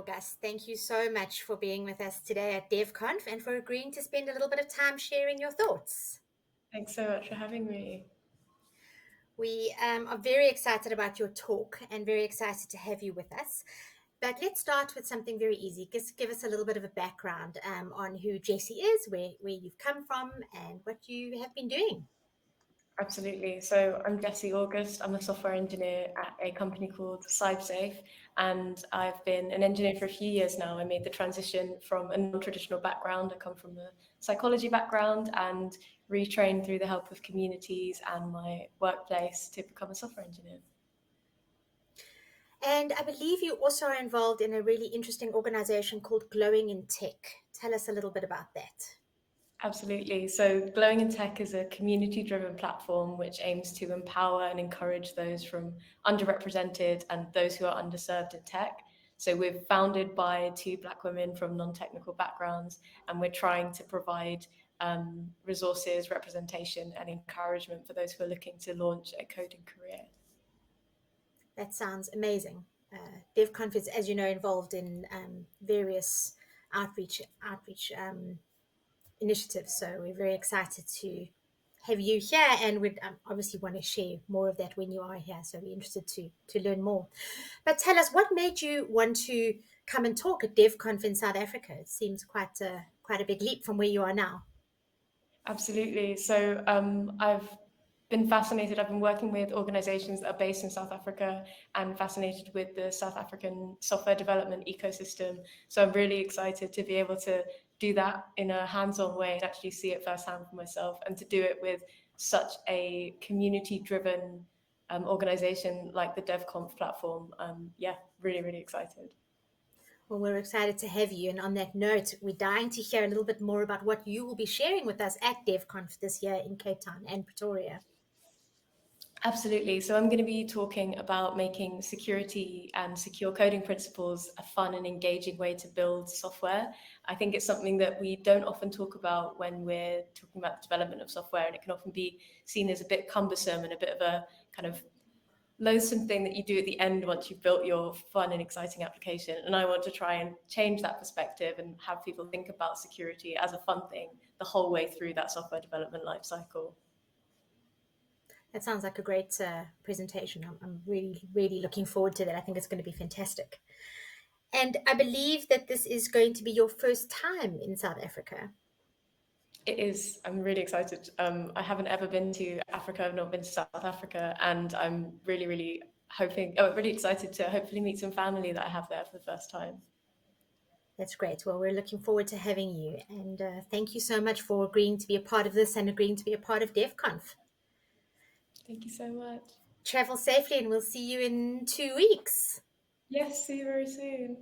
Auguste. Thank you so much for being with us today at DevConf and for agreeing to spend a little bit of time sharing your thoughts. Thanks so much for having me. We are very excited about your talk and very excited to have you with us. But let's start with something very easy. Just give us a little bit of a background on who Jessie is, where you've come from, and what you have been doing. Absolutely. So I'm Jessie Auguste. I'm a software engineer at a company called CybSafe, and I've been an engineer for a few years now. I made the transition from a non-traditional background. I come from a psychology background and retrained through the help of communities and my workplace to become a software engineer. And I believe you also are involved in a really interesting organization called Glowing in Tech. Tell us a little bit about that. Absolutely. So Glowing in Tech is a community-driven platform which aims to empower and encourage those from underrepresented and those who are underserved in tech. So we're founded by two Black women from non-technical backgrounds, and we're trying to provide resources, representation, and encouragement for those who are looking to launch a coding career. That sounds amazing. DevConf is, as you know, involved in various outreach initiatives. So we're very excited to have you here, and we'd obviously want to share more of that when you are here. So we're interested to learn more. But tell us, what made you want to come and talk at DevConf in South Africa? It seems quite a big leap from where you are now. Absolutely. So I've been fascinated. I've been working with organizations that are based in South Africa and fascinated with the South African software development ecosystem. So I'm really excited to be able to do that in a hands-on way and actually see it firsthand for myself, and to do it with such a community-driven organization like the DevConf platform. Really, really excited. Well, we're excited to have you. And on that note, we're dying to hear a little bit more about what you will be sharing with us at DevConf this year in Cape Town and Pretoria. Absolutely. So I'm going to be talking about making security and secure coding principles a fun and engaging way to build software. I think it's something that we don't often talk about when we're talking about the development of software, and it can often be seen as a bit cumbersome and a bit of a kind of loathsome thing that you do at the end once you've built your fun and exciting application. And I want to try and change that perspective and have people think about security as a fun thing the whole way through that software development lifecycle. That sounds like a great presentation. I'm really, really looking forward to that. I think it's going to be fantastic. And I believe that this is going to be your first time in South Africa. It is. I'm really excited. I haven't ever been to Africa. I've not been to South Africa, and I'm really, really really excited to hopefully meet some family that I have there for the first time. That's great. Well, we're looking forward to having you. And thank you so much for agreeing to be a part of this and agreeing to be a part of DevConf. Thank you so much. Travel safely, and we'll see you in 2 weeks. Yes, see you very soon.